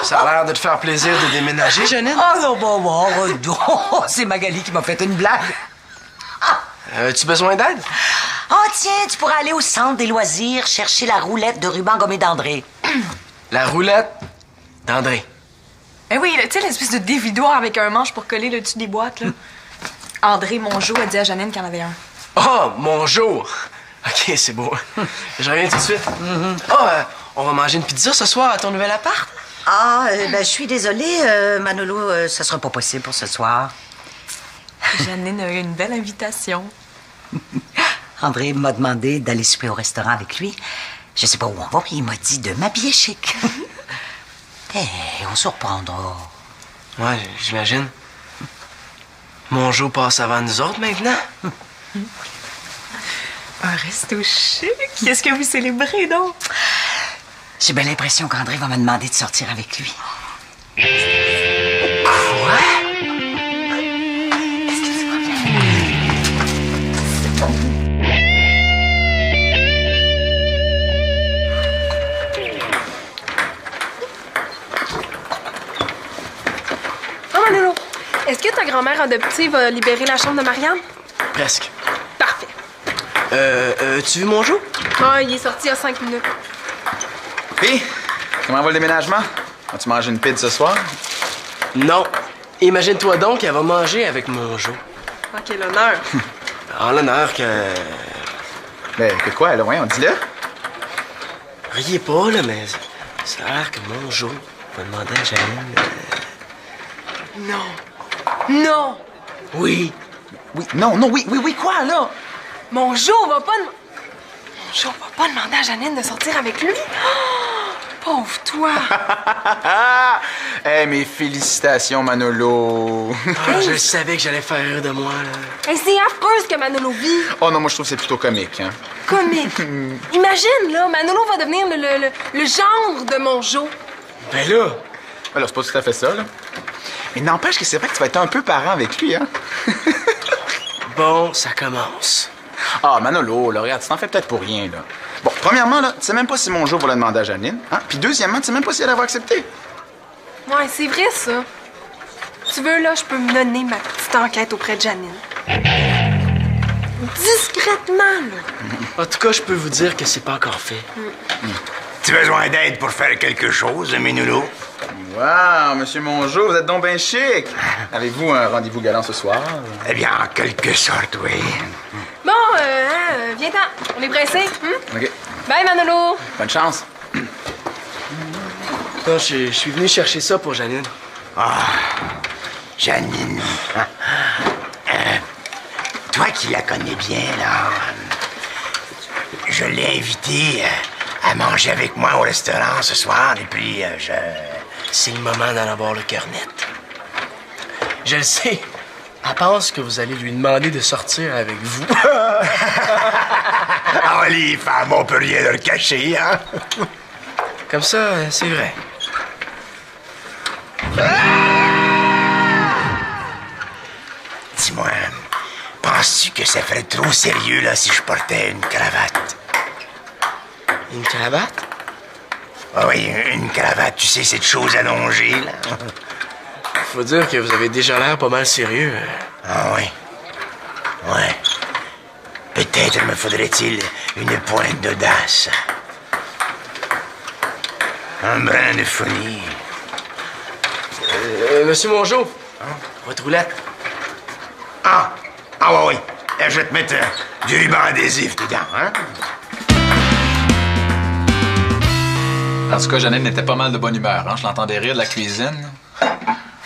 Ça a l'air de te faire plaisir de déménager, Janine. Oh non, bon, c'est Magali qui m'a fait une blague. As-tu besoin d'aide? Oh tiens, tu pourras aller au centre des loisirs chercher la roulette de ruban gommé d'André. La roulette d'André. Eh oui, tu sais, l'espèce de dévidoir avec un manche pour coller le dessus des boîtes, là. André Mongeau a dit à Janine qu'il y en avait un. Oh, mon jour! OK, c'est beau. Je reviens tout de suite. On va manger une pizza ce soir à ton nouvel appart? Je suis désolée, Manolo, ça sera pas possible pour ce soir. Janine a eu une belle invitation. André m'a demandé d'aller souper au restaurant avec lui. Je sais pas où on va, puis il m'a dit de m'habiller chic. On se reprendra. Ouais, j'imagine. Mongeau passe avant nous autres maintenant. Un resto chic? Qu'est-ce que vous célébrez, donc? J'ai bien l'impression qu'André va me demander de sortir avec lui. Quoi? Oh, Manolo, est-ce que ta grand-mère adoptive va libérer la chambre de Marianne? Presque. Parfait. Tu veux Mongeau? Ah, il est sorti il y a 5 minutes. Puis, comment va le déménagement? Vas-tu manger une pizza ce soir? Non. Imagine-toi donc qu'elle va manger avec Mongeau. Ah, quel honneur. En l'honneur que... Ben, que quoi, là? Ouais, on dit-le. Riez pas, là, mais ça a l'air que Mongeau va demander à Janine... Non. Non. Oui. Oui, non, oui, quoi, là? Mongeau va pas demander à Janine de sortir avec lui? Oh, pauvre toi. Mes félicitations, Manolo. Je savais que j'allais faire rire de moi, là. Hey, c'est affreux ce que Manolo vit. Oh non, moi, je trouve que c'est plutôt comique, hein. Comique. Imagine, là, Manolo va devenir le gendre de Mongeau. Ben là... Alors, c'est pas tout à fait ça, là. Mais n'empêche que c'est vrai que tu vas être un peu parent avec lui, hein. Bon, ça commence. Ah, Manolo, là, regarde, tu t'en fais peut-être pour rien, là. Bon, premièrement, là, tu sais même pas si Mongeau va le demander à Janine, hein. Puis deuxièmement, tu sais même pas si elle va accepter. Ouais, c'est vrai, ça. Tu veux, là, je peux mener ma petite enquête auprès de Janine. Discrètement, là. En tout cas, je peux vous dire que c'est pas encore fait. Tu as besoin d'aide pour faire quelque chose, Minoulo? Wow, Monsieur Mongeau, vous êtes donc bien chic. Avez-vous un rendez-vous galant ce soir? Eh bien, en quelque sorte, oui. Bon, viens-t'en. On est pressés. OK. Bye, Manolo. Bonne chance. Non, je suis venu chercher ça pour Janine. Janine. Toi qui la connais bien, là, je l'ai invitée à manger avec moi au restaurant ce soir, et puis C'est le moment d'en avoir le cœur net. Je le sais. Elle pense que vous allez lui demander de sortir avec vous. Ah, les femmes, on peut rien leur cacher, hein? Comme ça, c'est vrai. Dis-moi, penses-tu que ça ferait trop sérieux, là, si je portais une cravate? Une cravate? Ah oui, une cravate, tu sais, cette chose allongée, là. Faut dire que vous avez déjà l'air pas mal sérieux. Ah oui. Ouais. Peut-être me faudrait-il une pointe d'audace. Un brin de folie. Monsieur Mongeau, votre roulette. Ah oui. Je vais te mettre du ruban adhésif dedans, hein? En tout cas, Janine était pas mal de bonne humeur, hein. Je l'entendais rire de la cuisine.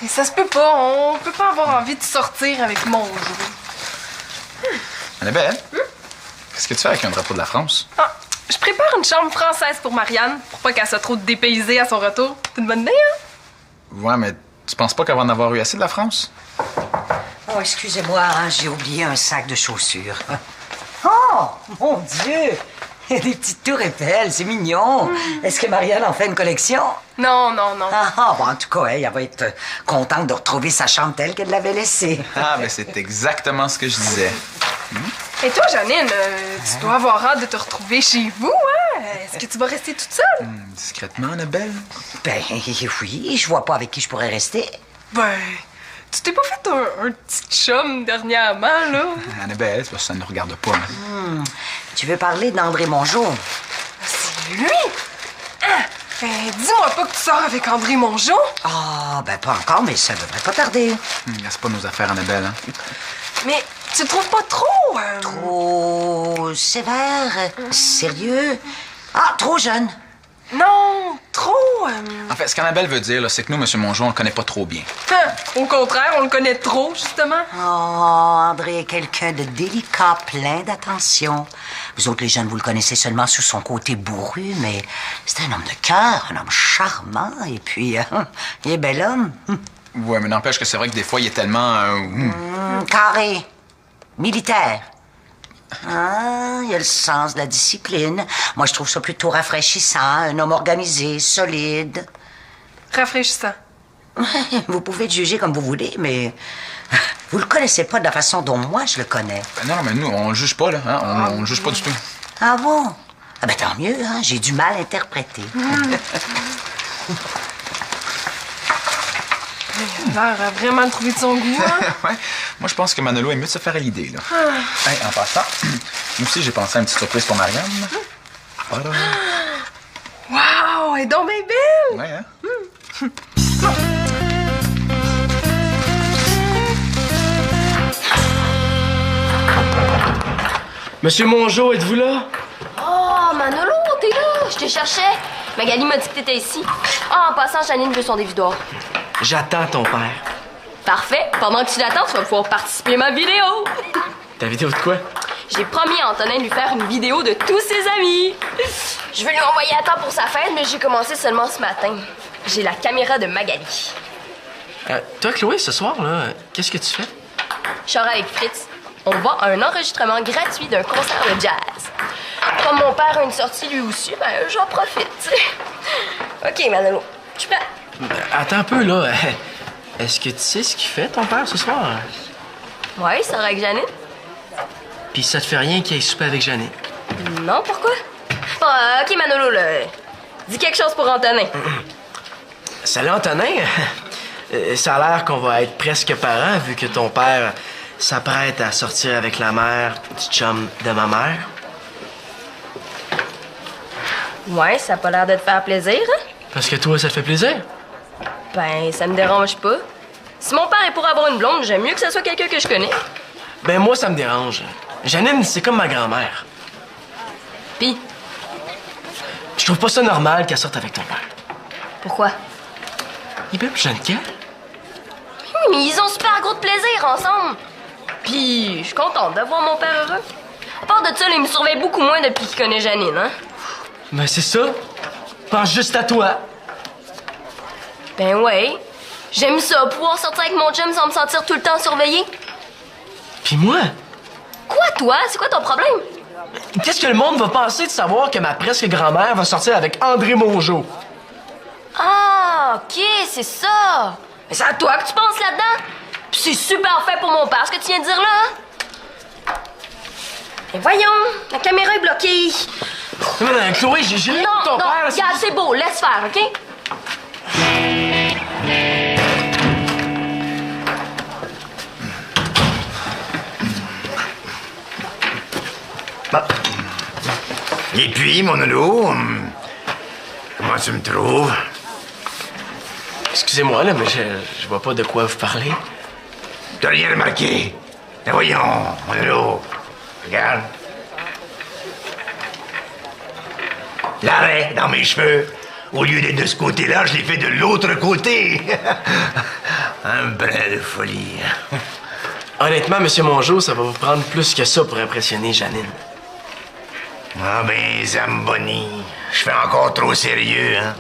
Et ça se peut pas. On peut pas avoir envie de sortir avec Mongeau. Annabelle, qu'est-ce que tu fais avec un drapeau de la France? Ah, je prépare une chambre française pour Marianne, pour pas qu'elle soit trop dépaysée à son retour. C'est une bonne idée, hein? Ouais, mais tu penses pas qu'elle va en avoir eu assez de la France? Oh, excusez-moi, hein, j'ai oublié un sac de chaussures. Oh, mon Dieu! Des petites tours Eiffel, c'est mignon. Est-ce que Marianne en fait une collection? Non. Bon, en tout cas, elle va être contente de retrouver sa chambre telle qu'elle l'avait laissée. Ah, ben c'est exactement ce que je disais. Et toi, Janine, tu dois avoir hâte de te retrouver chez vous, hein? Est-ce que tu vas rester toute seule? Discrètement, Annabelle? Ben oui, je vois pas avec qui je pourrais rester. Ben, tu t'es pas fait un petit chum dernièrement, là? Annabelle, c'est parce que ça ne nous regarde pas. Hein. Tu veux parler d'André Mongeau? C'est lui? Ah! Dis-moi pas que tu sors avec André Mongeau. Ah, ben pas encore, mais ça devrait pas tarder. C'est pas nos affaires, Annabelle. Hein? Mais tu le trouves pas trop? Trop sévère, sérieux. Ah, trop jeune. Non, trop. En fait, ce qu'Annabelle veut dire, là, c'est que nous, M. Mongeau, on le connaît pas trop bien. Au contraire, on le connaît trop, justement. Oh, André est quelqu'un de délicat, plein d'attention. Vous autres, les jeunes, vous le connaissez seulement sous son côté bourru, mais c'est un homme de cœur, un homme charmant, et puis, il est bel homme. Ouais, mais n'empêche que c'est vrai que des fois, il est tellement... Carré, militaire. Ah, il a le sens de la discipline. Moi, je trouve ça plutôt rafraîchissant. Un homme organisé, solide. Rafraîchissant. Vous pouvez le juger comme vous voulez, mais vous le connaissez pas de la façon dont moi je le connais. Ben non, mais nous, on le juge pas, là. Hein? On le juge pas du tout. Ah bon? Ah ben tant mieux, hein? J'ai du mal interpréter. Il a l'air vraiment trouvé de son goût, hein? Ouais. Moi, je pense que Manolo est mieux de se faire à l'idée, là. Hey, en passant, moi aussi, j'ai pensé à une petite surprise pour Marianne. Voilà. Wow, elle est donc bien belle! Ouais, hein? Monsieur Mongeau, êtes-vous là? Oh, Manolo, t'es là! Je te cherchais. Magali m'a dit que t'étais ici. Ah, en passant, Janine veut son dévidoir. J'attends ton père. Parfait. Pendant que tu l'attends, tu vas pouvoir participer à ma vidéo. Ta vidéo de quoi? J'ai promis à Antonin de lui faire une vidéo de tous ses amis. Je vais lui envoyer à temps pour sa fête, mais j'ai commencé seulement ce matin. J'ai la caméra de Magali. Toi, Chloé, ce soir, là, qu'est-ce que tu fais? Je sors avec Fritz. On va à un enregistrement gratuit d'un concert de jazz. Comme mon père a une sortie lui aussi, ben j'en profite. OK, Manolo, tu prêt? Attends un peu, là. Est-ce que tu sais ce qu'il fait, ton père, ce soir? Ouais, il sort avec Janine. Puis ça te fait rien qu'il aille souper avec Janine? Non, pourquoi? Bon, OK, Manolo, là. Dis quelque chose pour Antonin. Salut, Antonin. Ça a l'air qu'on va être presque parents, vu que ton père s'apprête à sortir avec la mère du chum de ma mère. Ouais, ça a pas l'air de te faire plaisir, hein? Parce que toi, ça te fait plaisir? Ben, ça me dérange pas. Si mon père est pour avoir une blonde, j'aime mieux que ce soit quelqu'un que je connais. Ben, moi, ça me dérange. Janine, c'est comme ma grand-mère. Pis, Je trouve pas ça normal qu'elle sorte avec ton père. pourquoi? Il est bien plus jeune qu'elle. Oui, mais ils ont super gros de plaisir ensemble. Puis, je suis contente de voir mon père heureux. À part de ça, il me surveille beaucoup moins depuis qu'il connaît Janine, hein? Ben, c'est ça. Pense juste à toi. Ben ouais. J'aime ça, pouvoir sortir avec mon chum sans me sentir tout le temps surveillée. Puis moi, Quoi, toi? C'est quoi ton problème? qu'est-ce que le monde va penser de savoir que ma presque grand-mère va sortir avec André Mongeau? Ah, OK, c'est ça. Mais c'est à toi que tu penses là-dedans. Puis c'est super fait pour mon père, ce que tu viens de dire là, hein? Et voyons, la caméra est bloquée. Non, Chloé, j'ai rien Non, pour ton non, père. regarde, c'est beau, laisse faire, OK? Et puis, mon Lolo, comment tu me trouves? Excusez-moi, là, mais je vois pas de quoi vous parlez. T'as rien remarqué? Ben voyons, mon Lolo, regarde. L'arrêt dans mes cheveux. Au lieu d'être de ce côté-là, je l'ai fait de l'autre côté. Un brin de folie. Honnêtement, Monsieur Mongeau, ça va vous prendre plus que ça pour impressionner Janine. Ah ben, Zamboni, je fais encore trop sérieux, hein?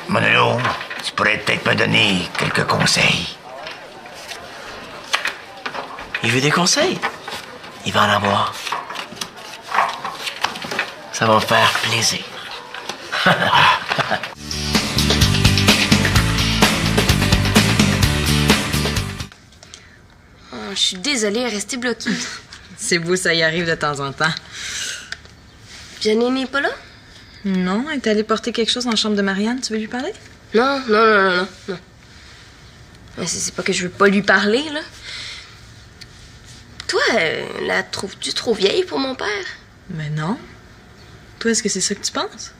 Manolo, tu pourrais peut-être me donner quelques conseils. Il veut des conseils. Il va en avoir. Ça va me faire plaisir. Oh, je suis désolée, restez bloquée. C'est beau, ça y arrive de temps en temps. Janine n'est pas là? Non, elle est allée porter quelque chose dans la chambre de Marianne. Tu veux lui parler? Non. Mais c'est pas que je veux pas lui parler, là. Toi, la trouves-tu trop vieille pour mon père? Mais non. Toi, est-ce que c'est ça que tu penses?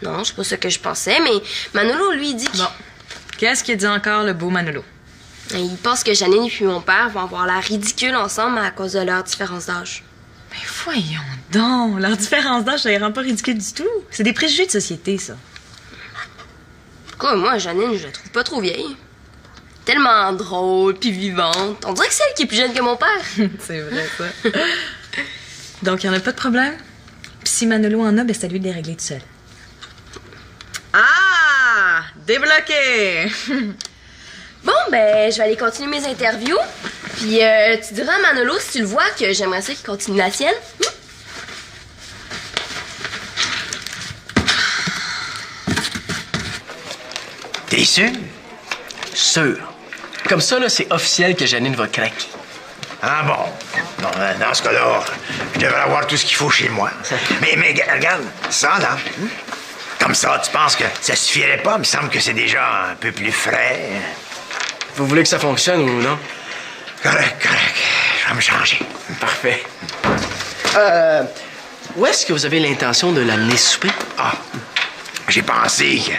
Non, c'est pas ça que je pensais, mais Manolo, lui, il dit que... Bon. Qu'est-ce qu'il dit encore, le beau Manolo? Il pense que Janine et puis mon père vont avoir l'air ridicules ensemble à cause de leur différence d'âge. Mais voyons donc. Leur différence d'âge, ça les rend pas ridicules du tout. C'est des préjugés de société, ça. En tout cas, moi, Janine, je la trouve pas trop vieille. Tellement drôle puis vivante. On dirait que c'est elle qui est plus jeune que mon père. C'est vrai, ça. Donc, il n'y en a pas de problème? Puis si Manolo en a, ben c'est à lui de les régler tout seul. Ah! Débloqué! Bon, ben, je vais aller continuer mes interviews. Puis tu diras à Manolo, si tu le vois, que j'aimerais ça qu'il continue la sienne. T'es sûr? Sûr. Comme ça, là, c'est officiel que Janine va craquer. Ah bon? Non, dans ce cas-là, je devrais avoir tout ce qu'il faut chez moi. Mais regarde, ça, là. Comme ça, tu penses que ça suffirait pas? Il me semble que c'est déjà un peu plus frais. Vous voulez que ça fonctionne ou non? Correct. Je vais me changer. Parfait. Où est-ce que vous avez l'intention de l'amener souper? Ah, j'ai pensé que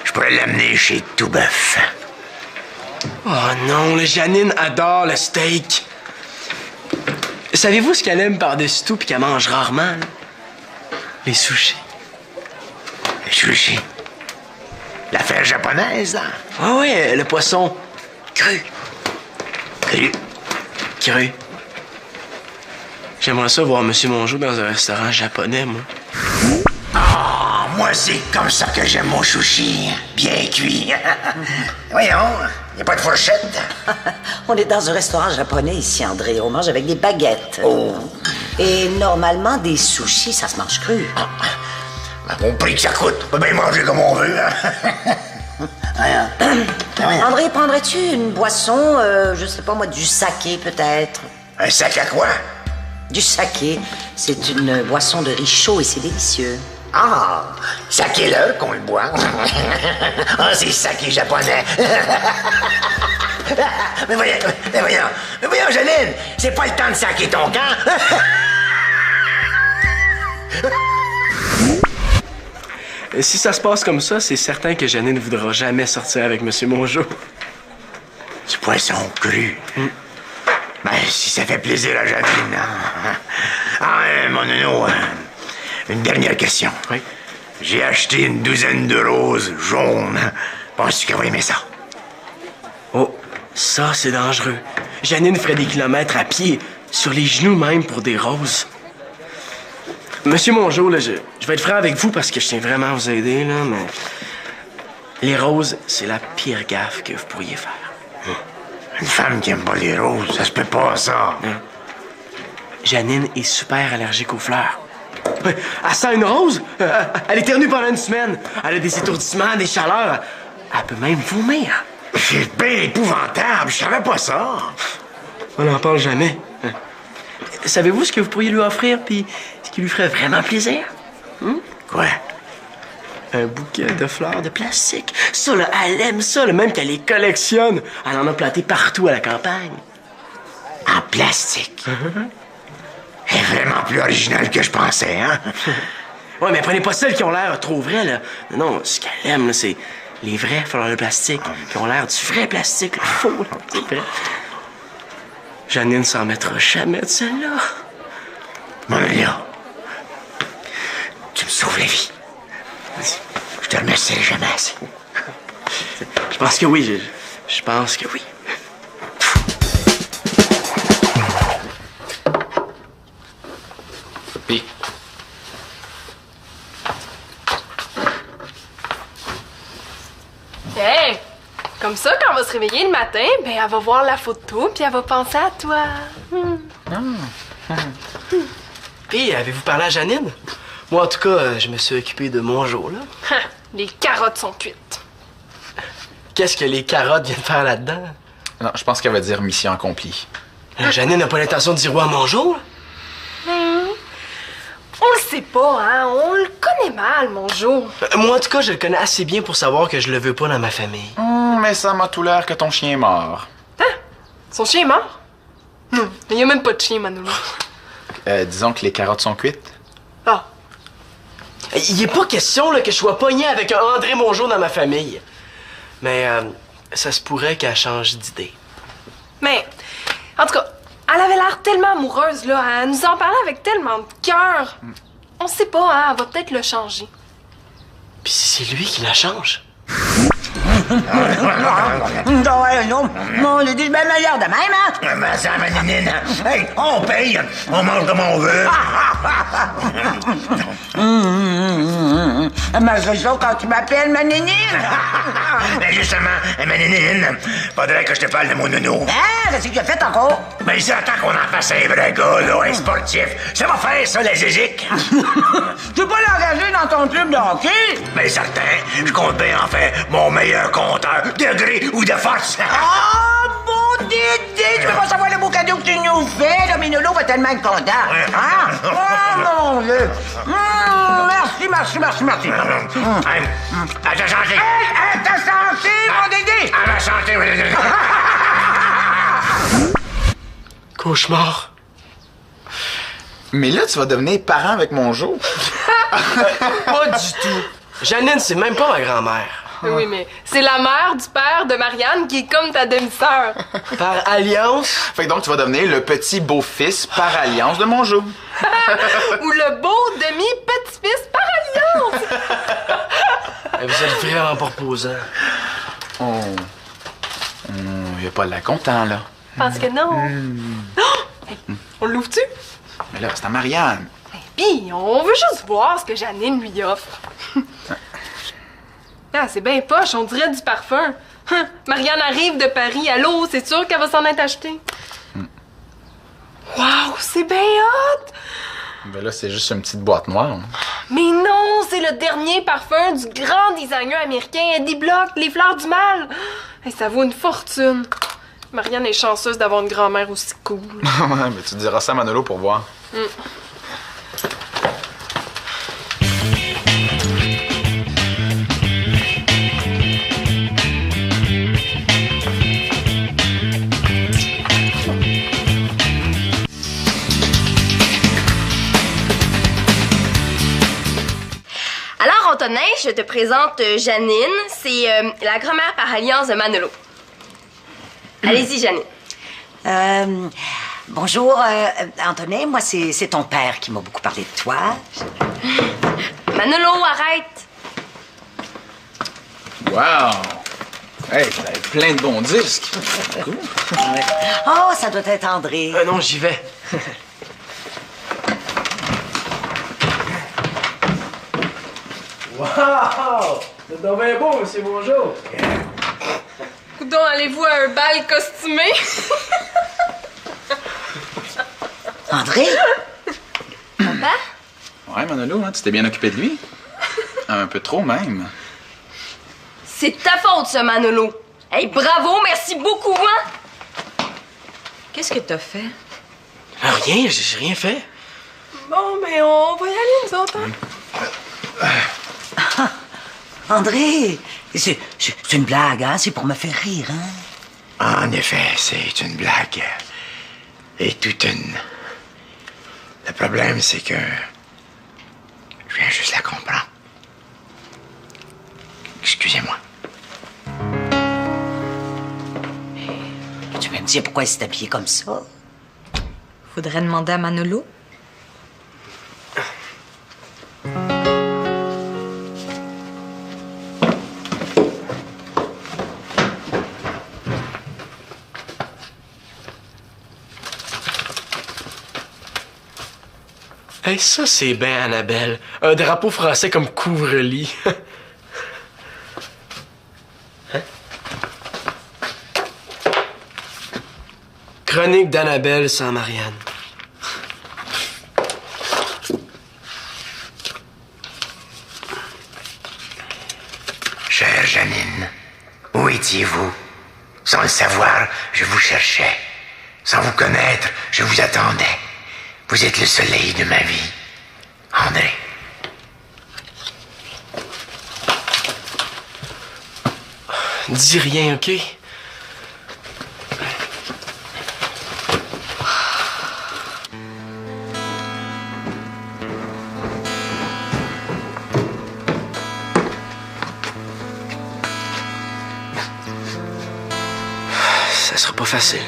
je pourrais l'amener chez Toubeuf. Oh non, Janine adore le steak. Savez-vous ce qu'elle aime par-dessus tout puis qu'elle mange rarement? Là? Les sushis. Les sushis? L'affaire japonaise, là? Ah ouais, le poisson cru. Cru. J'aimerais ça voir M. Mongeau dans un restaurant japonais, moi. Ah, moi, c'est comme ça que j'aime mon sushi. Bien cuit. Voyons, y a pas de fourchette. On est dans un restaurant japonais ici, André. On mange avec des baguettes. Oh. Et normalement, des sushis, ça se mange cru. Au prix que ça coûte, on peut bien manger comme on veut. André, prendrais-tu une boisson, je sais pas moi, du saké peut-être? Un sac à quoi? Du saké, c'est une boisson de riz chaud et c'est délicieux. Ah, saké l'heure qu'on le boit. Ah, c'est saké japonais. Mais voyons, Janine, c'est pas le temps de saquer ton camp. Si ça se passe comme ça, c'est certain que Janine ne voudra jamais sortir avec M. Mongeau. Du poisson cru. Ben, si ça fait plaisir à Janine. Hein? Ah, mon nono, une dernière question. Oui. J'ai acheté une douzaine de roses jaunes. Penses-tu qu'elle va aimer ça? Oh, ça, c'est dangereux. Janine ferait des kilomètres à pied, sur les genoux même, pour des roses. Monsieur Mongeau, là, je vais être franc avec vous parce que je tiens vraiment à vous aider, là, mais... Les roses, c'est la pire gaffe que vous pourriez faire. Une femme qui aime pas les roses, ça se peut pas, ça. Janine est super allergique aux fleurs. Elle sent une rose, elle éternue pendant une semaine. Elle a des étourdissements, des chaleurs. Elle peut même vomir. C'est bien épouvantable, je savais pas ça. On n'en parle jamais. Savez-vous ce que vous pourriez lui offrir, puis ce qui lui ferait vraiment plaisir? Quoi? Un bouquet de fleurs de plastique. Ça, là, elle aime ça, là, même qu'elle les collectionne. Elle en a planté partout à la campagne. En plastique? Elle est vraiment plus originale que je pensais, hein? Ouais, mais prenez pas celles qui ont l'air trop vraies, là. Non, ce qu'elle aime, là, c'est les vraies fleurs de plastique qui ont l'air du vrai plastique, le faux, là, c'est vrai. Janine s'en mettra jamais de celle-là. Mon là, tu me sauves la vie. Je te remercierai jamais assez. Je pense que oui, je pense que oui. Puis, Hey! Comme ça qu'on va se réveiller le matin, ben elle va voir la photo, puis elle va penser à toi. Puis, avez-vous parlé à Janine? Moi, en tout cas, je me suis occupé de mon jour, là. Les carottes sont cuites. Qu'est-ce que les carottes viennent faire là-dedans? Non, je pense qu'elle va dire mission accomplie. Janine n'a pas l'intention de dire oui à mon jour? On le sait pas, hein? On le connaît mal, mon jour. Moi, en tout cas, je le connais assez bien pour savoir que je le veux pas dans ma famille. Mais ça m'a tout l'air que ton chien est mort. Son chien est mort? Il y a même pas de chien, Manolo. Disons que les carottes sont cuites. Ah. Il est pas question là, que je sois pogné avec un André Mongeau dans ma famille. Mais ça se pourrait qu'elle change d'idée. Mais, en tout cas, elle avait l'air tellement amoureuse, là. Elle nous en parlait avec tellement de cœur. On sait pas, hein? Elle va peut-être le changer. Puis si c'est lui qui la change. Non, on est des belles meilleures de même, hein? Mais ça, ma nénine, hey, on paye, on mange comme on veut. Mais c'est ça quand tu m'appelles ma nénine. Mais justement, ma nénine, faudrait que je te parle de mon nounou. Hein? Qu'est-ce que tu as fait encore? Mais il attend qu'on en fasse un vrai gars, là, un sportif. Ça va faire ça, la zizique. Tu peux pas l'engager dans ton club de hockey? Mais certain, je compte bien en faire mon meilleur compteur, de gré ou de force. Oh, beau Dédé! Tu veux pas savoir le beau cadeau que tu nous fais? Le Minolo va tellement être content. Hein? Oh, mon Dieu! Merci. À ta santé. À ta santé, mon Dédé! À ma santé, oui. Cauchemar. Mais là, tu vas devenir parent avec mon jour. Pas du tout. Janine, c'est même pas ma grand-mère. Oui, mais c'est la mère du père de Marianne qui est comme ta demi-sœur. Par alliance? Fait que donc, tu vas devenir le petit beau-fils par alliance de mon jour. Ou le beau demi-petit-fils par alliance. Vous êtes vraiment pas reposant. Il a pas l'air content, là. Parce que non. Oh! Hey, on l'ouvre-tu? Mais là, c'est à Marianne. Puis, on veut juste voir ce que Janine lui offre. Ah, c'est bien poche, on dirait du parfum. Marianne arrive de Paris, allô, c'est sûr qu'elle va s'en être achetée. Wow, c'est bien hot! Ben là, c'est juste une petite boîte noire. Mais non, c'est le dernier parfum du grand designer américain Eddie Block, Les Fleurs du Mal. Hey, ça vaut une fortune. Marianne est chanceuse d'avoir une grand-mère aussi cool. Ouais, mais tu diras ça à Manolo pour voir. Alors, Antonin, je te présente Janine. C'est la grand-mère par alliance de Manolo. Allez-y, Janine. Bonjour, Antonin. Moi, c'est ton père qui m'a beaucoup parlé de toi. Manolo, arrête! Wow! Hey, vous avez plein de bons disques. Cool. Oh, ça doit être André. Non, j'y vais. Wow! C'est donc bien beau, monsieur Bonjour. Coudon, allez-vous à un bal costumé? André? Papa? Ouais, Manolo, hein, tu t'es bien occupé de lui. Un peu trop, même. C'est de ta faute, ça, Manolo. Hey, bravo, merci beaucoup, hein? Qu'est-ce que t'as fait? Rien, j'ai rien fait. Bon, mais on va y aller, nous autres, hein? André, c'est une blague, hein? C'est pour me faire rire, hein? En effet, c'est une blague. Et toute une... Le problème, c'est que... Je viens juste la comprendre. Excusez-moi. Tu vas me dire pourquoi il s'est habillé comme ça? Faudrait demander à Manolo. Hey, ça, c'est bien, Annabelle. Un drapeau français comme couvre-lit. Hein? Chronique d'Annabelle sans Marianne. Chère Janine, où étiez-vous? Sans le savoir, je vous cherchais. Sans vous connaître, je vous attendais. Vous êtes le soleil de ma vie. André. Dis rien, OK? Ça sera pas facile.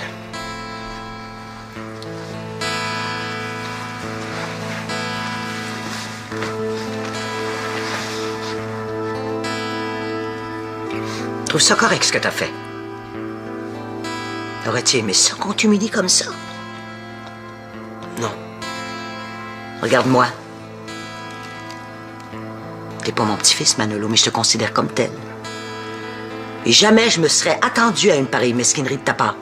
Je trouve ça correct ce que t'as fait. Aurais-tu aimé ça qu'on t'humilie comme ça? Non. Regarde-moi. T'es pas mon petit-fils, Manolo, mais je te considère comme tel. Et jamais je me serais attendue à une pareille mesquinerie de ta part.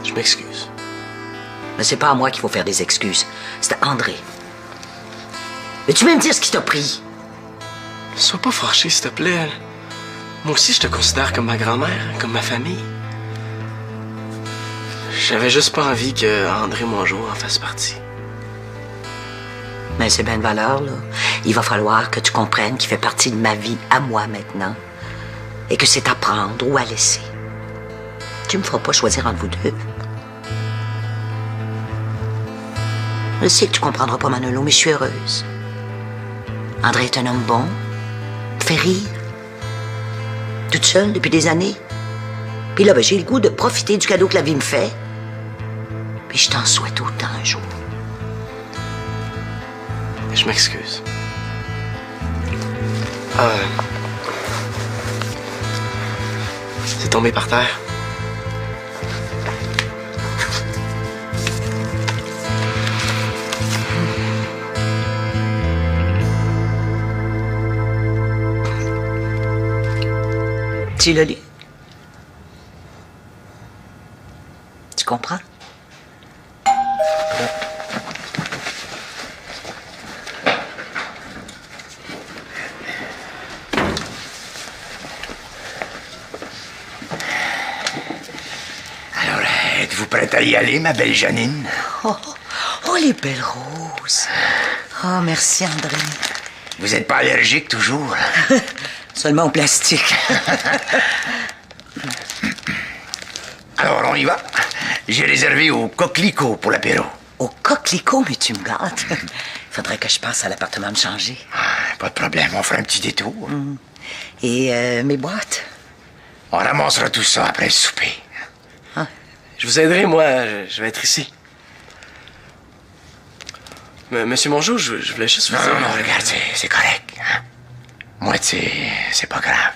Je m'excuse. Mais c'est pas à moi qu'il faut faire des excuses. C'est à André. Veux-tu même dire ce qui t'a pris? Sois pas fâché, s'il te plaît. Moi aussi, je te considère comme ma grand-mère, comme ma famille. J'avais juste pas envie que André Mongeau en fasse partie. Mais c'est bien de valeur, là. Il va falloir que tu comprennes qu'il fait partie de ma vie à moi maintenant. Et que c'est à prendre ou à laisser. Tu me feras pas choisir entre vous deux. Je sais que tu comprendras pas, Manolo, mais je suis heureuse. André est un homme bon, me fait rire. Toute seule depuis des années. Puis là, ben, j'ai le goût de profiter du cadeau que la vie me fait. Puis je t'en souhaite autant un jour. Je m'excuse. C'est tombé par terre. Tu l'as lu? Tu comprends? Alors, êtes-vous prête à y aller, ma belle Janine? Oh, oh, les belles roses. Oh, merci, André. Vous n'êtes pas allergique toujours? Seulement au plastique. Alors, on y va. J'ai réservé au Coquelicot pour l'apéro. Au coquelicot, mais tu me gâtes. Faudrait que je passe à l'appartement me changer. Pas de problème, on fera un petit détour. Et mes boîtes? On ramassera tout ça après le souper. Je vous aiderai, moi. Je vais être ici. Monsieur Mongeau, je voulais juste vous dire... Non, regarde, c'est correct. Hein? Moi, c'est pas grave.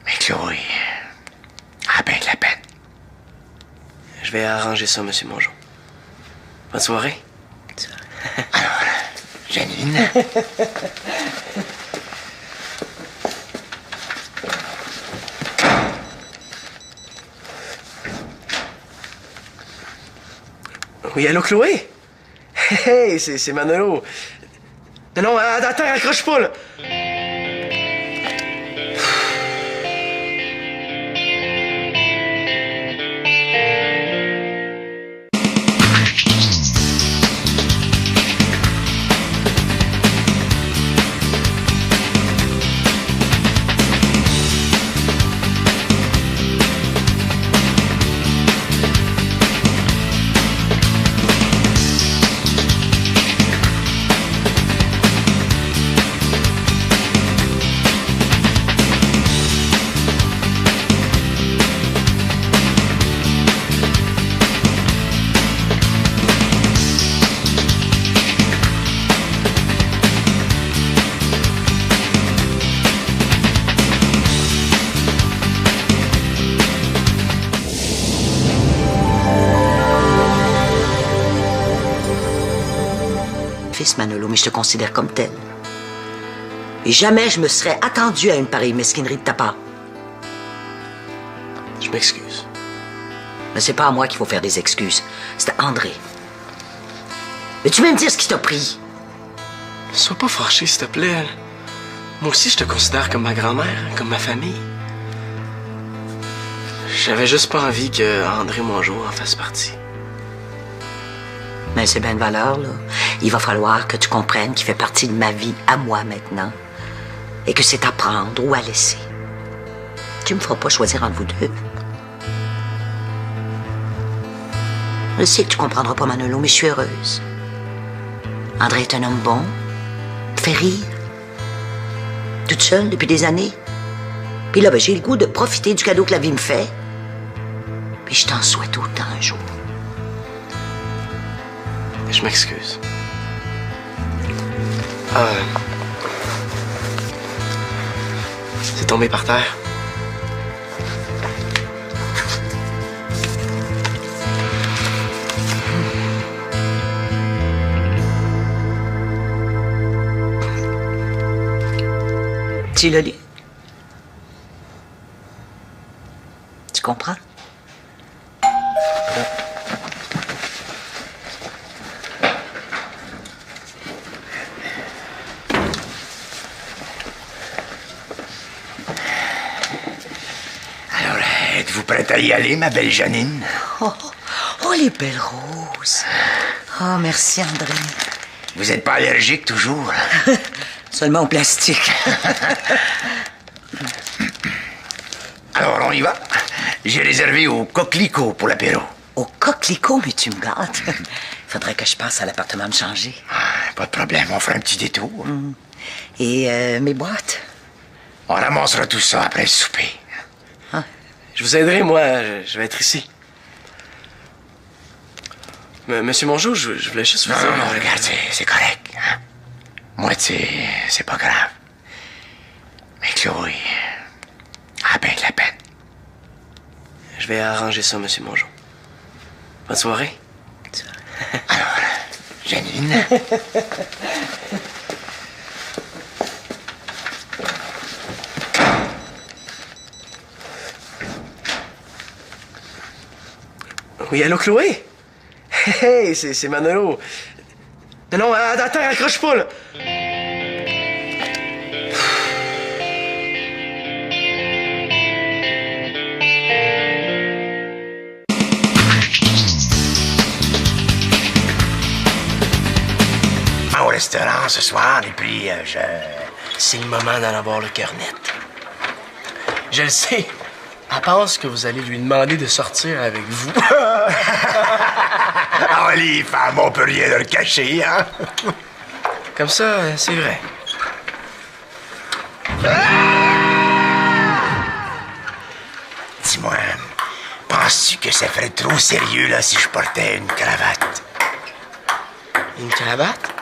Mais Chloé a bien de la peine. Je vais arranger ça, Monsieur Mongeau. Bonne soirée. Alors, Janine... Oui, allô, Chloé? Hey, c'est Manolo. Non, attends, accroche pas, là. Manolo, mais je te considère comme tel. Et jamais je me serais attendue à une pareille mesquinerie de ta part. Je m'excuse. Mais c'est pas à moi qu'il faut faire des excuses. C'est à André. Veux-tu même dire ce qui t'a pris? Sois pas fâché, s'il te plaît. Moi aussi, je te considère comme ma grand-mère, comme ma famille. J'avais juste pas envie que André Mongeau en fasse partie. Mais c'est bien de valeur, là. Il va falloir que tu comprennes qu'il fait partie de ma vie à moi maintenant. Et que c'est à prendre ou à laisser. Tu me feras pas choisir entre vous deux. Je sais que tu comprendras pas, Manolo, mais je suis heureuse. André est un homme bon, me fait rire. Toute seule depuis des années. Puis là, ben, j'ai le goût de profiter du cadeau que la vie me fait. Puis je t'en souhaite autant un jour. Je m'excuse. C'est tombé par terre. Tu l'as lu? Tu comprends? Alors, êtes-vous prête à y aller, ma belle Janine? Oh, les belles roses. Oh, merci, André. Vous n'êtes pas allergique toujours? Seulement au plastique. Alors, on y va? J'ai réservé au Coquelicot pour l'apéro. Au coquelicot, mais tu me gâtes. Faudrait que je passe à l'appartement me changer. Pas de problème, on fera un petit détour. Et mes boîtes? On ramassera tout ça après le souper. Je vous aiderai, moi. Je vais être ici. Monsieur Mongeau, je voulais juste vous Non, dire... non, regarde, c'est correct. Hein? Moi, c'est pas grave. Mais Chloé a bien de la peine. Je vais arranger ça, Monsieur Mongeau. Bonne soirée. Alors, Janine... Oui, allô, Chloé? Hey, c'est Manolo. Non, attends, accroche pas, là. Au restaurant ce soir, et puis C'est le moment d'en avoir le cœur net. Je le sais. Elle pense que vous allez lui demander de sortir avec vous. Ah, les femmes, on peut rien leur cacher, hein? Comme ça, c'est vrai. Dis-moi, penses-tu que ça ferait trop sérieux, là, si je portais une cravate? Une cravate?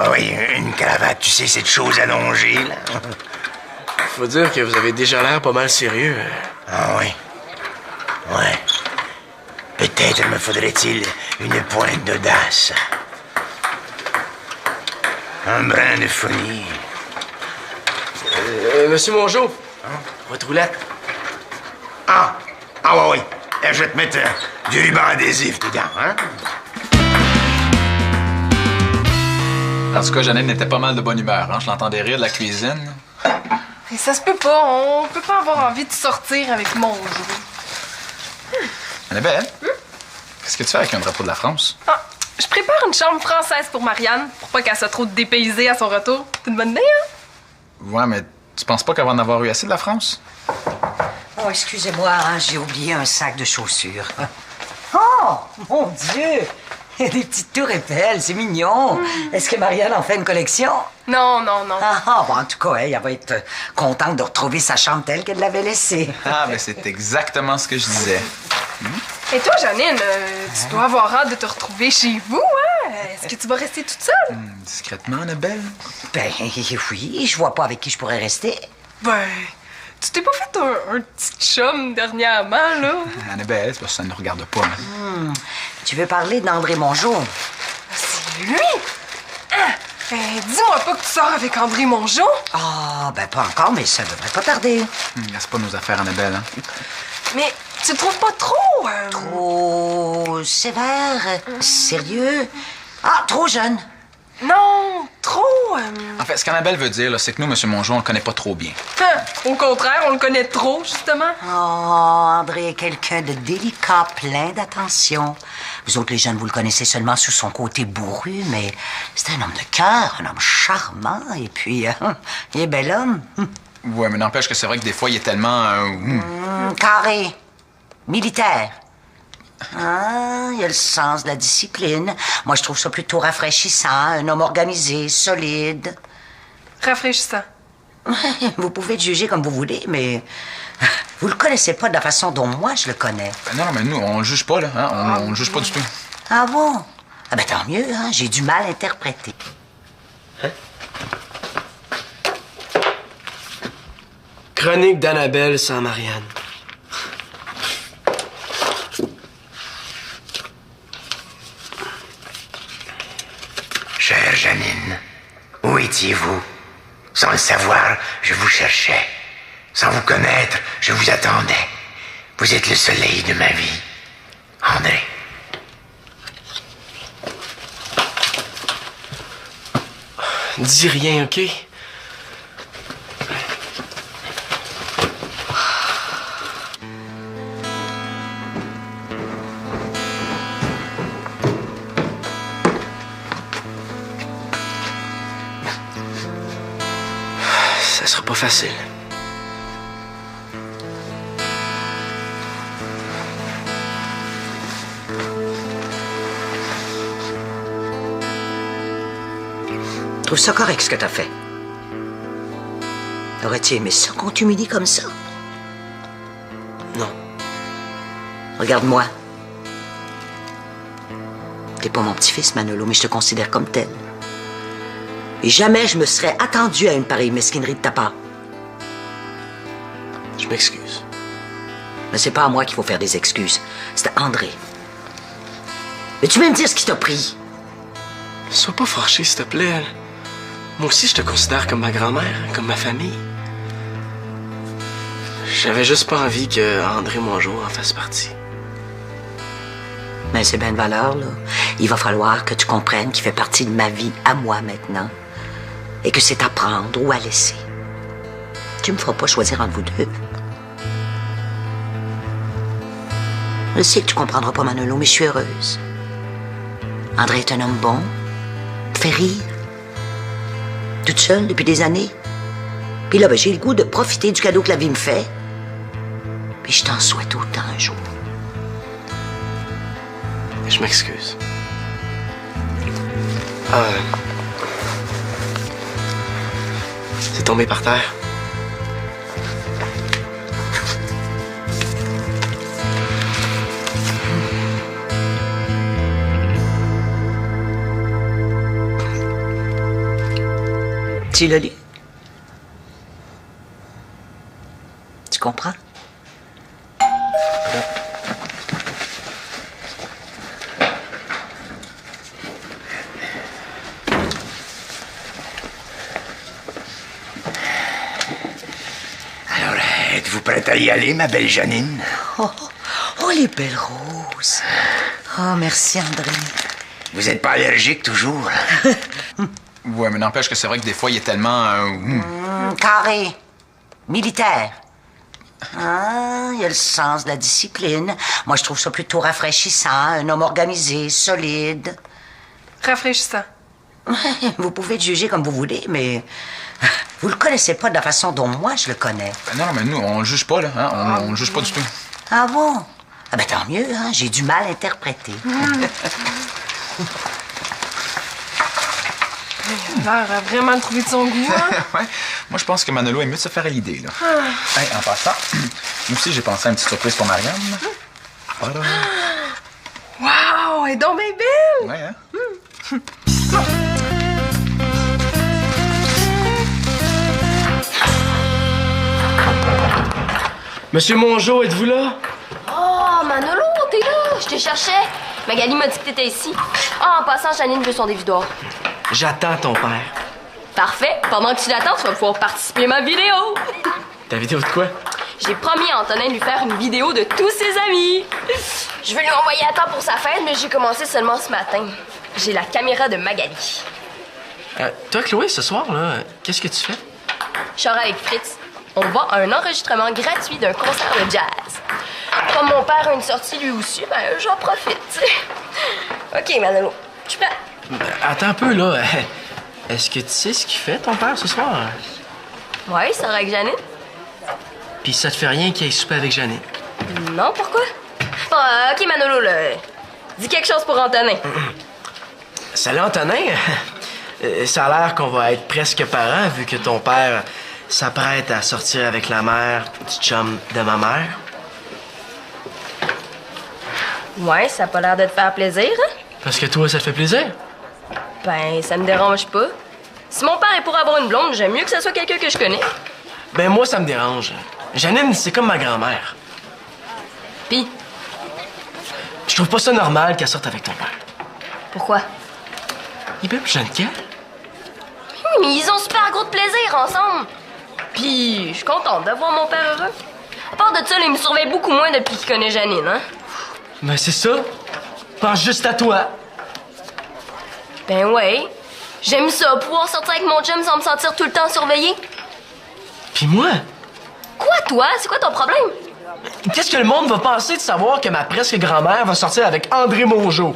Ah oui, une cravate, tu sais, cette chose allongée, là. Faut dire que vous avez déjà l'air pas mal sérieux. Ah oui. Ouais. Peut-être me faudrait-il une pointe d'audace. Un brin de folie. Monsieur Mongeau, votre roulette. Ah oui. Je vais te mettre du ruban adhésif dedans, hein? En tout cas, Janine était pas mal de bonne humeur, hein? Je l'entendais rire de la cuisine. Et ça se peut pas, on peut pas avoir envie de sortir avec Mongeau. Annabelle, qu'est-ce que tu fais avec un drapeau de la France? Ah, je prépare une chambre française pour Marianne, pour pas qu'elle soit trop dépaysée à son retour. C'est une bonne idée, hein? Ouais, mais tu penses pas qu'elle va en avoir eu assez de la France? Oh, excusez-moi, hein, j'ai oublié un sac de chaussures. Oh, mon Dieu! Il y a des petites tours Eiffel, c'est mignon. Est-ce que Marianne en fait une collection? Non. Bon, en tout cas, elle va être contente de retrouver sa chambre telle qu'elle l'avait laissée. Ah, mais c'est exactement ce que je disais. Et toi, Janine, tu dois avoir hâte de te retrouver chez vous, hein? Est-ce que tu vas rester toute seule? Discrètement, Annabelle? Ben oui, je vois pas avec qui je pourrais rester. Ben, tu t'es pas fait un petit chum dernièrement, là? Annabelle, c'est parce que ça ne nous regarde pas. Hein. Tu veux parler d'André Mongeau? C'est lui? Ah! Dis-moi pas que tu sors avec André Mongeau. Ah, ben pas encore, mais ça devrait pas tarder. C'est pas nos affaires, Annabelle. Hein? Mais Tu trouves pas trop... Trop sévère, sérieux. Ah, trop jeune. Non, trop... En fait, ce qu'Annabelle veut dire, là, c'est que nous, M. Mongeau, on le connaît pas trop bien. Au contraire, on le connaît trop, justement. Oh, André est quelqu'un de délicat, plein d'attention. Vous autres, les jeunes, vous le connaissez seulement sous son côté bourru, mais c'est un homme de cœur, un homme charmant, et puis, il est bel homme. Ouais, mais n'empêche que c'est vrai que des fois, il est tellement... Carré, militaire. Ah, il a le sens de la discipline. Moi, je trouve ça plutôt rafraîchissant, un homme organisé, solide. Rafraîchissant. Vous pouvez le juger comme vous voulez, mais vous le connaissez pas de la façon dont moi je le connais. Non, mais nous, on le juge pas, là. Hein? On le juge pas du tout. Ah bon? Ah ben tant mieux, hein? J'ai du mal interpréter. Chronique d'Annabelle sans Marianne. Chère Janine, où étiez-vous? Sans le savoir, je vous cherchais. Sans vous connaître, je vous attendais. Vous êtes le soleil de ma vie. André. Dis rien, OK? Ça sera pas facile. Je trouve ça correct ce que t'as fait. Aurais-tu aimé ça qu'on t'humilie comme ça? Non. Regarde-moi. T'es pas mon petit-fils, Manolo, mais je te considère comme tel. Et jamais je me serais attendu à une pareille mesquinerie de ta part. Je m'excuse. Mais c'est pas à moi qu'il faut faire des excuses. C'est à André. Veux-tu même dire ce qui t'a pris? Sois pas fâché, s'il te plaît. Moi aussi, je te considère comme ma grand-mère, comme ma famille. J'avais juste pas envie que André Mongeau en fasse partie. Mais c'est bien de valeur, là. Il va falloir que tu comprennes qu'il fait partie de ma vie à moi maintenant. Et que c'est à prendre ou à laisser. Tu me feras pas choisir entre vous deux. Je sais que tu comprendras pas, Manolo, mais je suis heureuse. André est un homme bon, fait rire. Toute seule depuis des années. Puis là, ben, j'ai le goût de profiter du cadeau que la vie me fait. Puis je t'en souhaite autant un jour. Je m'excuse. C'est tombé par terre. Tu l'as lu? Tu comprends? Alors, êtes-vous prête à y aller, ma belle Janine? Oh, les belles roses. Oh, merci, André. Vous n'êtes pas allergique toujours? Ouais, mais n'empêche que c'est vrai que des fois, il est tellement... Carré, militaire. Ah, il a le sens de la discipline. Moi, je trouve ça plutôt rafraîchissant, un homme organisé, solide. Rafraîchissant. Vous pouvez le juger comme vous voulez, mais vous le connaissez pas de la façon dont moi je le connais. Non, mais nous, on le juge pas, là. Hein? On le juge pas du tout. Ah bon? Ah ben tant mieux, hein? J'ai du mal interpréter. Il a l'air à vraiment trouvé de son goût, hein? Ouais. Moi, je pense que Manolo est mieux de se faire à l'idée, là. Hey, en passant, moi aussi, j'ai pensé à une petite surprise pour Marianne. Voilà. Wow! Elle est donc bien belle! Ouais, hein? Monsieur Mongeau, êtes-vous là? Oh, Manolo, t'es là! Je te cherchais. Magali m'a dit que t'étais ici. Ah, en passant, Janine veut son dévidoir. J'attends ton père. Parfait. Pendant que tu l'attends, tu vas pouvoir participer à ma vidéo. Ta vidéo de quoi? J'ai promis à Antonin de lui faire une vidéo de tous ses amis. Je vais lui envoyer à temps pour sa fête, mais j'ai commencé seulement ce matin. J'ai la caméra de Magali. Toi, Chloé, ce soir, là, qu'est-ce que tu fais? Je sors avec Fritz. On va à un enregistrement gratuit d'un concert de jazz. Comme mon père a une sortie lui aussi, ben j'en profite. OK, Manolo, je suis prête. Attends un peu, là. Est-ce que tu sais ce qu'il fait, ton père, ce soir? Ouais, il sort avec Janine. Puis ça te fait rien qu'il aille souper avec Janine? Non, pourquoi? Bon, OK, Manolo, là. Dis quelque chose pour Antonin. Salut, Antonin. Ça a l'air qu'on va être presque parents, vu que ton père s'apprête à sortir avec la mère du chum de ma mère. Ouais, ça a pas l'air de te faire plaisir, hein? Parce que toi, ça te fait plaisir? Ben, ça me dérange pas. Si mon père est pour avoir une blonde, j'aime mieux que ce soit quelqu'un que je connais. Ben, moi, ça me dérange. Janine, c'est comme ma grand-mère. Pis, Je trouve pas ça normal qu'elle sorte avec ton père. pourquoi? Il est bien plus jeune qu'elle. Oui, mais ils ont super gros de plaisir ensemble. Puis, je suis contente de voir mon père heureux. À part de ça, là, il me surveille beaucoup moins depuis qu'il connaît Janine, hein? Ben, c'est ça. Pense juste à toi. Ben ouais. J'aime ça, pouvoir sortir avec mon chum sans me sentir tout le temps surveillée. Puis moi, Quoi, toi? C'est quoi ton problème? qu'est-ce que le monde va penser de savoir que ma presque grand-mère va sortir avec André Mongeau?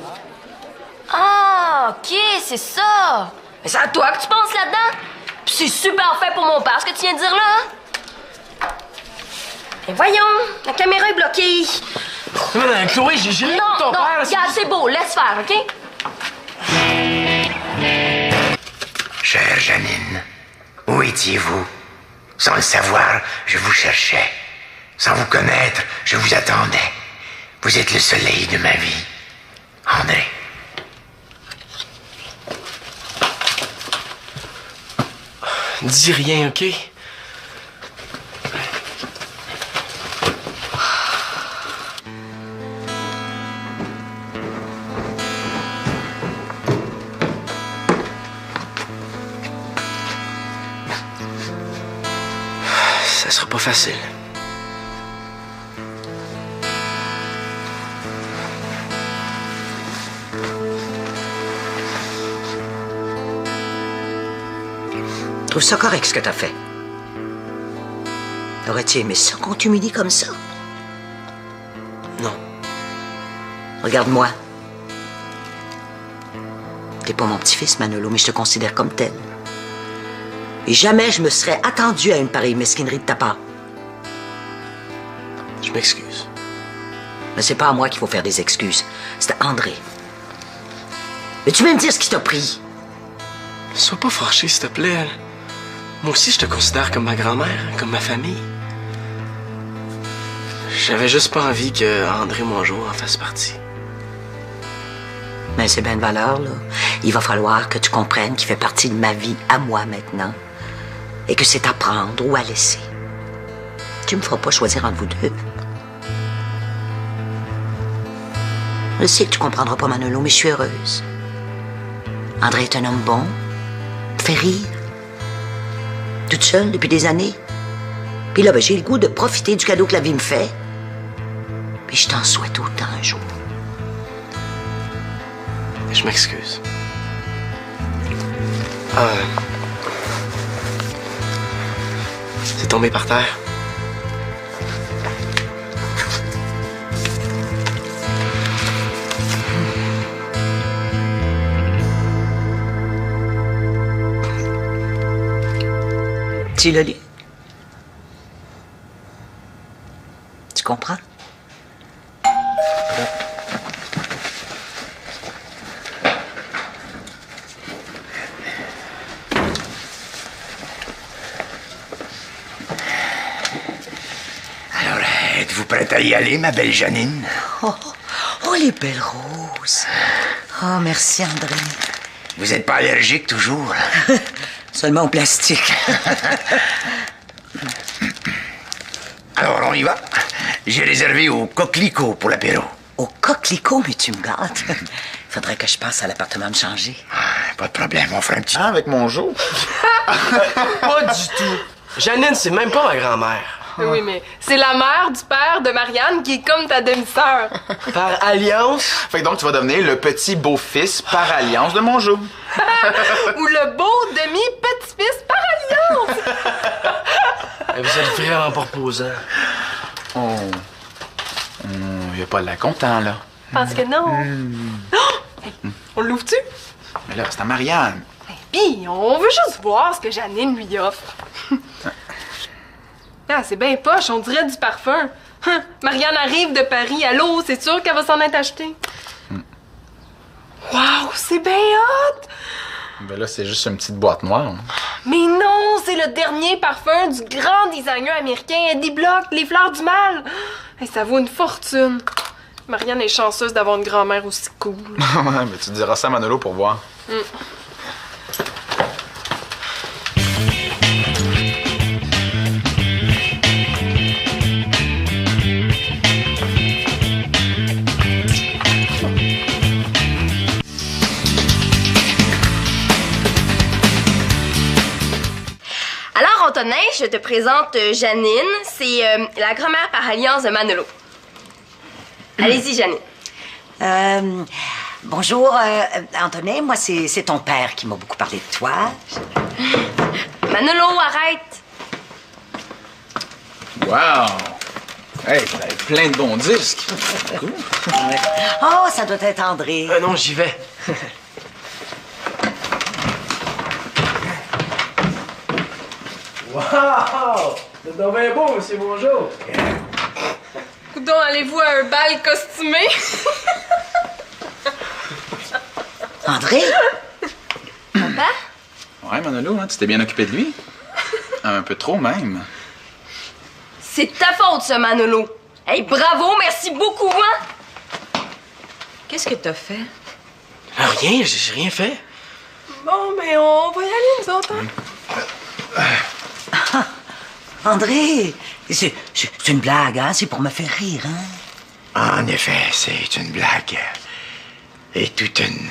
Ah, OK, c'est ça. Mais c'est à toi que tu penses là-dedans. Puis c'est super fait pour mon père, ce que tu viens de dire là, hein? Et voyons, la caméra est bloquée. Chloé, j'ai rien Non, pour ton non, père. regarde, c'est beau, laisse faire, OK? Chère Janine, où étiez-vous? Sans le savoir, je vous cherchais. Sans vous connaître, je vous attendais. Vous êtes le soleil de ma vie. André. Dis rien, OK? Ça sera pas facile. Je trouve ça correct ce que t'as fait. Aurais-tu aimé ça qu'on t'humilie comme ça? Non. Regarde-moi. T'es pas mon petit-fils, Manolo, mais je te considère comme tel. Et jamais je me serais attendue à une pareille mesquinerie de ta part. Je m'excuse. Mais c'est pas à moi qu'il faut faire des excuses. C'est à André. Veux-tu même dire ce qui t'a pris? Sois pas fâché, s'il te plaît. Moi aussi, je te considère comme ma grand-mère, comme ma famille. J'avais juste pas envie que André Mongeau en fasse partie. Mais c'est bien de valeur, là. Il va falloir que tu comprennes qu'il fait partie de ma vie à moi maintenant. Et que c'est à prendre ou à laisser. Tu me feras pas choisir entre vous deux. Je sais que tu comprendras pas, Manolo, mais je suis heureuse. André est un homme bon, fait rire. Toute seule depuis des années. Puis là, ben, j'ai le goût de profiter du cadeau que la vie me fait. Puis je t'en souhaite autant un jour. Je m'excuse. C'est tombé par terre. Tu l'as lu? Tu comprends? Alors, êtes-vous prête à y aller, ma belle Janine? Oh, oh, les belles roses. Oh, merci, André. Vous n'êtes pas allergique toujours? Seulement au plastique. Alors, on y va. J'ai réservé au Coquelicot pour l'apéro. Au coquelicot, mais tu me gâtes. Faudrait que je passe à l'appartement me changer. Pas de problème, on fera un petit... Hein, avec mon jour? Pas du tout. Janine, c'est même pas ma grand-mère. Oui, mais c'est la mère du père de Marianne qui est comme ta demi-sœur. Par alliance? Fait que donc, tu vas devenir le petit beau-fils par alliance de Mongeau. Ou le beau demi-petit-fils par alliance. Vous êtes vraiment pas reposant. Oh. Il y a pas de la content, là. Parce que non. Oh! Hey, on l'ouvre-tu? Mais là, c'est à Marianne. Pis, on veut juste voir ce que Janine lui offre. Ah, c'est bien poche, on dirait du parfum. Marianne arrive de Paris, allô, c'est sûr qu'elle va s'en être achetée. Wow, c'est bien hot! Ben là, c'est juste une petite boîte noire. Mais non, c'est le dernier parfum du grand designer américain Eddie Block, les fleurs du mal. Hey, ça vaut une fortune. Marianne est chanceuse d'avoir une grand-mère aussi cool. Ouais, mais tu diras ça à Manolo pour voir. Alors, Antonin, je te présente Janine. C'est la grand-mère par alliance de Manolo. Allez-y, Janine. Bonjour, Antonin. Moi, c'est ton père qui m'a beaucoup parlé de toi. Manolo, arrête! Wow! Hey, vous avez plein de bons disques. Cool. Ouais. Oh, ça doit être André. Non, j'y vais. Wow! C'est donc bien beau, monsieur Bonjour. Coudon, allez-vous à un bal costumé? André? Papa? Ouais, Manolo, hein, tu t'es bien occupé de lui. Un peu trop, même. C'est de ta faute, ça, Manolo. Hey, bravo, merci beaucoup, hein? Qu'est-ce que t'as fait? Rien, j'ai rien fait. Bon, mais on va y aller, nous autres, hein? André, c'est une blague, hein? C'est pour me faire rire, hein? En effet, c'est une blague. Et toute une...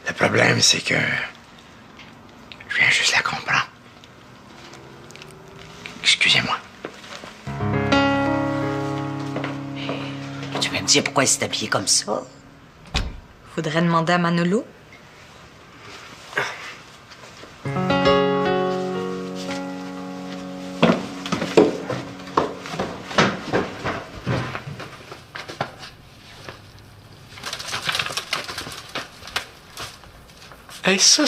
Le problème, c'est que... Je viens juste la comprendre. Excusez-moi. Tu vas me dire pourquoi il s'est habillé comme ça? Faudrait demander à Manolo. Hey, ça,